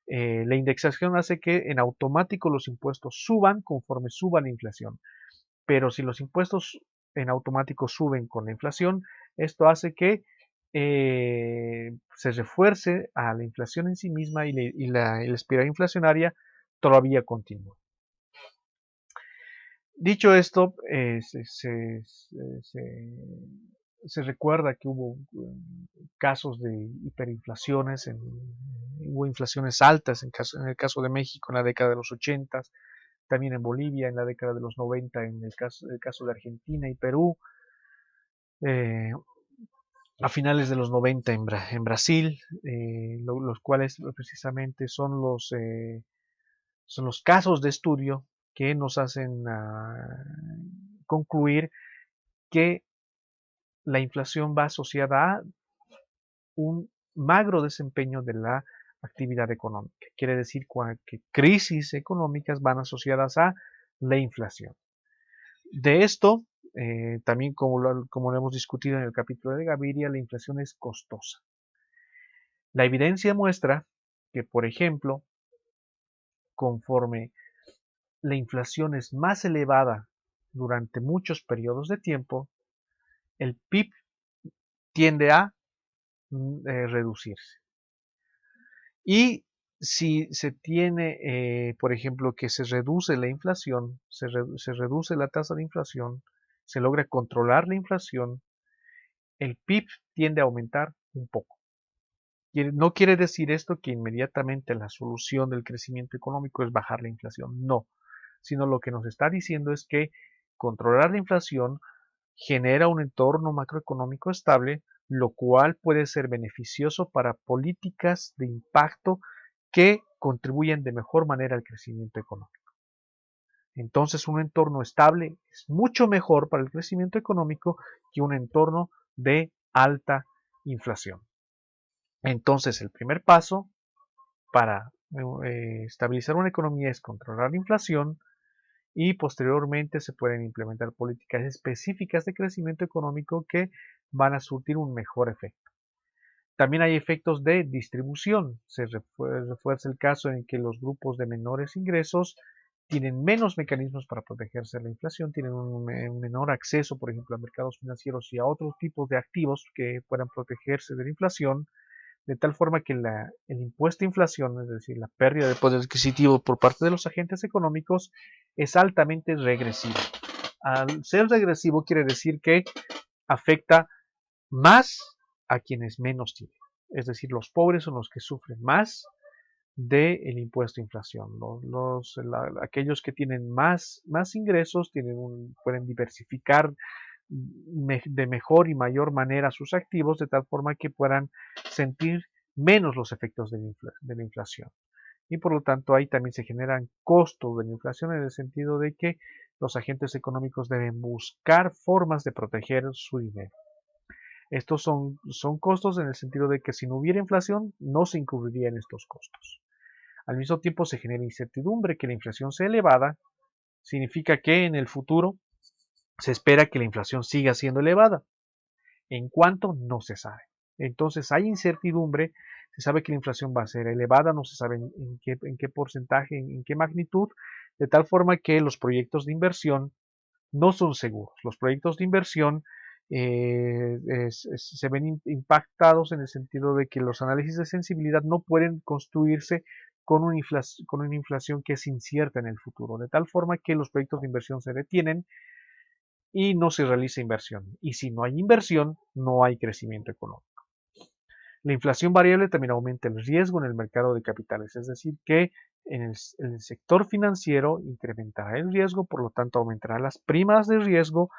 La indexación hace que en automático los impuestos suban conforme suba la inflación, pero si los impuestos en automático suben con la inflación, esto hace que se refuerce a la inflación en sí misma y la espiral inflacionaria todavía continúa. Dicho esto, se recuerda que hubo casos de hiperinflaciones, hubo inflaciones altas en el caso de México en la década de los 80, también en Bolivia en la década de los 90, en el caso de Argentina y Perú, eh, a finales de los 90 en Brasil, los cuales precisamente son los casos de estudio que nos hacen concluir que la inflación va asociada a un magro desempeño de la actividad económica. Quiere decir que crisis económicas van asociadas a la inflación. De esto, también como lo hemos discutido en el capítulo de Gaviria, la inflación es costosa. La evidencia muestra que, por ejemplo, conforme la inflación es más elevada durante muchos periodos de tiempo, el PIB tiende a reducirse. Y si se tiene, por ejemplo, que se reduce la inflación, se reduce la tasa de inflación, se logra controlar la inflación, el PIB tiende a aumentar un poco. No quiere decir esto que inmediatamente la solución del crecimiento económico es bajar la inflación, no, sino lo que nos está diciendo es que controlar la inflación genera un entorno macroeconómico estable, lo cual puede ser beneficioso para políticas de impacto que contribuyen de mejor manera al crecimiento económico. Entonces, un entorno estable es mucho mejor para el crecimiento económico que un entorno de alta inflación. Entonces, el primer paso para estabilizar una economía es controlar la inflación y posteriormente se pueden implementar políticas específicas de crecimiento económico que van a surtir un mejor efecto. También hay efectos de distribución. Se refuerza el caso en que los grupos de menores ingresos tienen menos mecanismos para protegerse de la inflación, tienen un menor acceso, por ejemplo, a mercados financieros y a otros tipos de activos que puedan protegerse de la inflación, de tal forma que el impuesto a inflación, es decir, la pérdida de poder adquisitivo por parte de los agentes económicos, es altamente regresivo. Al ser regresivo quiere decir que afecta más a quienes menos tienen. Es decir, los pobres son los que sufren más del impuesto a inflación. Aquellos que tienen más ingresos pueden diversificar de mejor y mayor manera sus activos de tal forma que puedan sentir menos los efectos de la inflación. y por lo tanto ahí también se generan costos de la inflación en el sentido de que los agentes económicos deben buscar formas de proteger su dinero. Estos son costos en el sentido de que si no hubiera inflación no se incurrirían estos costos. Al mismo tiempo se genera incertidumbre que la inflación sea elevada, significa que en el futuro se espera que la inflación siga siendo elevada. En cuánto no se sabe. Entonces hay incertidumbre, se sabe que la inflación va a ser elevada, no se sabe en qué porcentaje, en qué magnitud, de tal forma que los proyectos de inversión no son seguros. Los proyectos de inversión se ven impactados en el sentido de que los análisis de sensibilidad no pueden construirse con una inflación que es incierta en el futuro, de tal forma que los proyectos de inversión se detienen y no se realiza inversión. Y si no hay inversión, no hay crecimiento económico. La inflación variable también aumenta el riesgo en el mercado de capitales, es decir, que en el sector financiero incrementará el riesgo, por lo tanto aumentará las primas de riesgo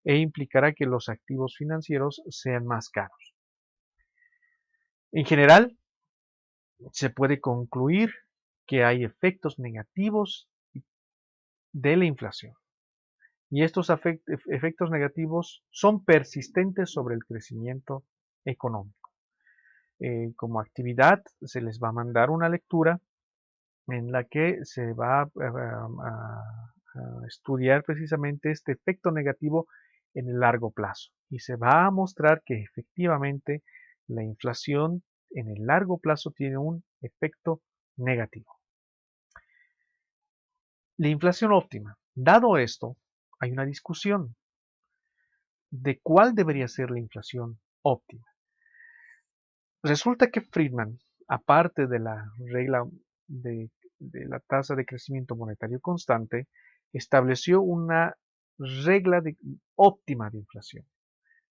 e implicará que los activos financieros sean más caros. En general, se puede concluir que hay efectos negativos de la inflación. Y estos efectos negativos son persistentes sobre el crecimiento económico. Como actividad se les va a mandar una lectura en la que se va a estudiar precisamente este efecto negativo en el largo plazo. Y se va a mostrar que efectivamente la inflación en el largo plazo tiene un efecto negativo. La inflación óptima. Dado esto, hay una discusión de cuál debería ser la inflación óptima. Resulta que Friedman, aparte de la regla de la tasa de crecimiento monetario constante, estableció una regla óptima de inflación.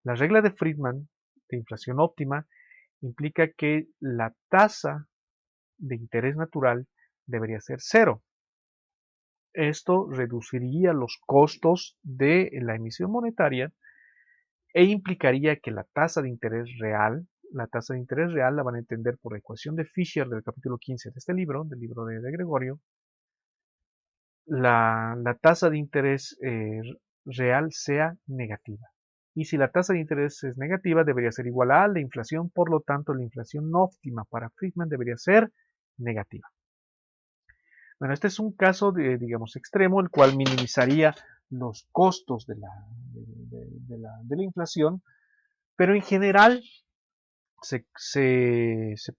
La regla de Friedman de inflación óptima implica que la tasa de interés natural debería ser cero. Esto reduciría los costos de la emisión monetaria e implicaría que la tasa de interés real, la van a entender por la ecuación de Fisher del capítulo 15 de este libro, del libro de Gregorio, la tasa de interés real sea negativa. Y si la tasa de interés es negativa, debería ser igual a la inflación, por lo tanto la inflación óptima para Friedman debería ser negativa. Bueno, este es un caso, digamos, extremo, el cual minimizaría los costos de la inflación, pero en general se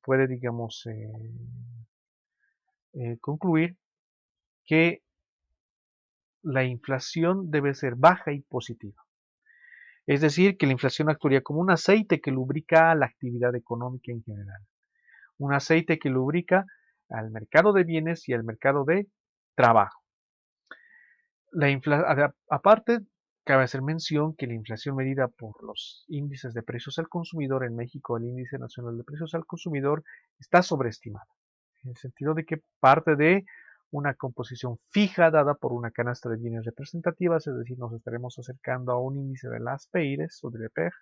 puede, digamos, concluir que la inflación debe ser baja y positiva. Es decir, que la inflación actuaría como un aceite que lubrica la actividad económica en general. Un aceite que lubrica al mercado de bienes y al mercado de trabajo. Aparte, cabe hacer mención que la inflación medida por los índices de precios al consumidor en México, el índice nacional de precios al consumidor, está sobreestimada, en el sentido de que parte de una composición fija dada por una canasta de bienes representativas, es decir, nos estaremos acercando a un índice de las PEIRES o del EPEG,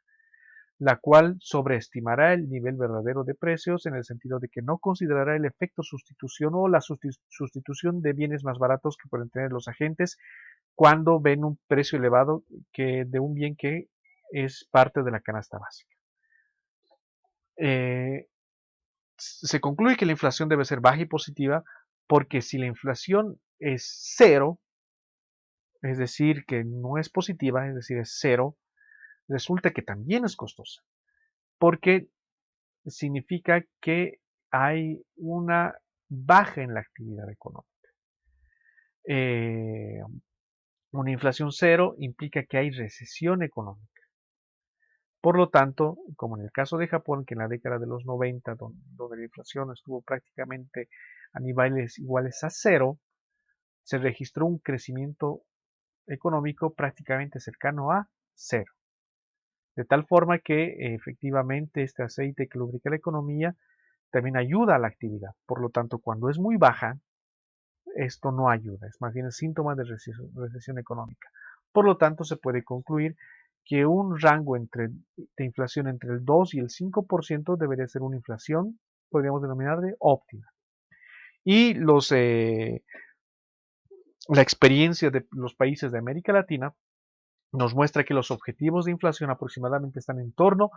la cual sobreestimará el nivel verdadero de precios en el sentido de que no considerará el efecto sustitución o la sustitución de bienes más baratos que pueden tener los agentes cuando ven un precio elevado de un bien que es parte de la canasta básica. Se concluye que la inflación debe ser baja y positiva porque si la inflación es cero, es decir, que no es positiva, es decir, es cero, resulta que también es costosa, porque significa que hay una baja en la actividad económica. Una inflación cero implica que hay recesión económica. Por lo tanto, como en el caso de Japón, que en la década de los 90, donde la inflación estuvo prácticamente a niveles iguales a cero, se registró un crecimiento económico prácticamente cercano a cero. De tal forma que efectivamente este aceite que lubrica la economía también ayuda a la actividad. Por lo tanto, cuando es muy baja, esto no ayuda, es más bien el síntoma de recesión económica. Por lo tanto, se puede concluir que un rango de inflación entre el 2 y el 5% debería ser una inflación, podríamos denominar de óptima. Y la experiencia de los países de América Latina nos muestra que los objetivos de inflación aproximadamente están en torno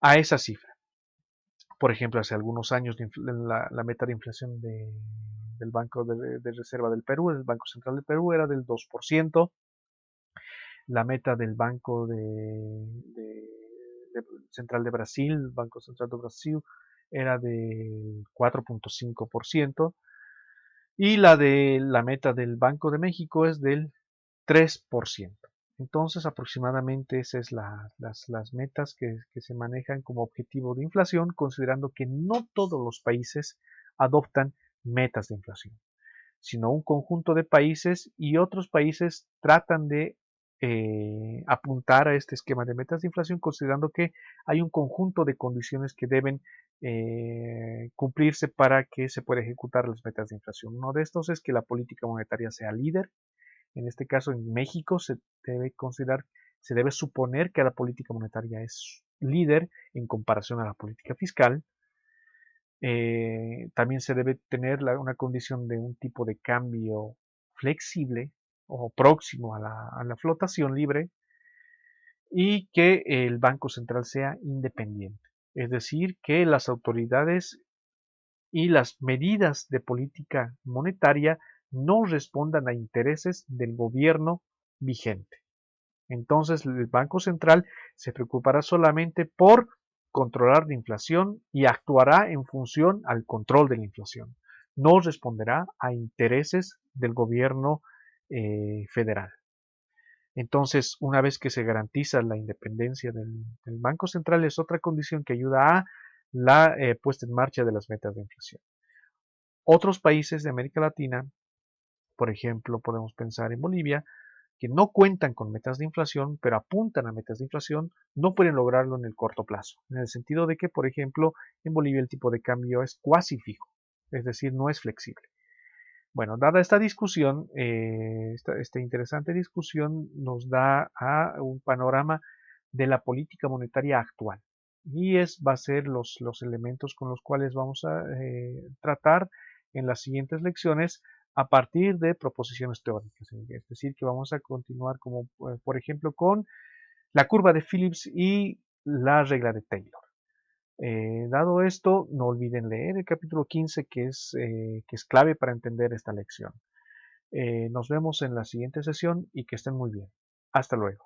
a esa cifra. Por ejemplo, hace algunos años la meta de inflación del Banco de Reserva del Perú, el Banco Central del Perú, era del 2%. La meta del Banco Central de Brasil, Banco Central de Brasil, era del 4.5%. Y la meta del Banco de México es del 3%. Entonces, aproximadamente esas son las metas que se manejan como objetivo de inflación, considerando que no todos los países adoptan metas de inflación, sino un conjunto de países, y otros países tratan de apuntar a este esquema de metas de inflación, considerando que hay un conjunto de condiciones que deben cumplirse para que se pueda ejecutar las metas de inflación. Uno de estos es que la política monetaria sea líder. En este caso, en México se debe suponer que la política monetaria es líder en comparación a la política fiscal. También se debe tener una condición de un tipo de cambio flexible o próximo a la flotación libre, y que el Banco Central sea independiente. Es decir, que las autoridades y las medidas de política monetaria no respondan a intereses del gobierno vigente. Entonces el Banco Central se preocupará solamente por controlar la inflación y actuará en función al control de la inflación. No responderá a intereses del gobierno federal. Entonces, una vez que se garantiza la independencia del Banco Central, es otra condición que ayuda a la puesta en marcha de las metas de inflación. Otros países de América Latina, por ejemplo, podemos pensar en Bolivia, que no cuentan con metas de inflación, pero apuntan a metas de inflación, no pueden lograrlo en el corto plazo. En el sentido de que, por ejemplo, en Bolivia el tipo de cambio es cuasi fijo, es decir, no es flexible. Bueno, dada esta discusión, esta interesante discusión nos da a un panorama de la política monetaria actual. Y va a ser los elementos con los cuales vamos a tratar en las siguientes lecciones a partir de proposiciones teóricas. Es decir, que vamos a continuar como, por ejemplo, con la curva de Phillips y la regla de Taylor. Dado esto, no olviden leer el capítulo 15, que es clave para entender esta lección. Nos vemos en la siguiente sesión y que estén muy bien. Hasta luego.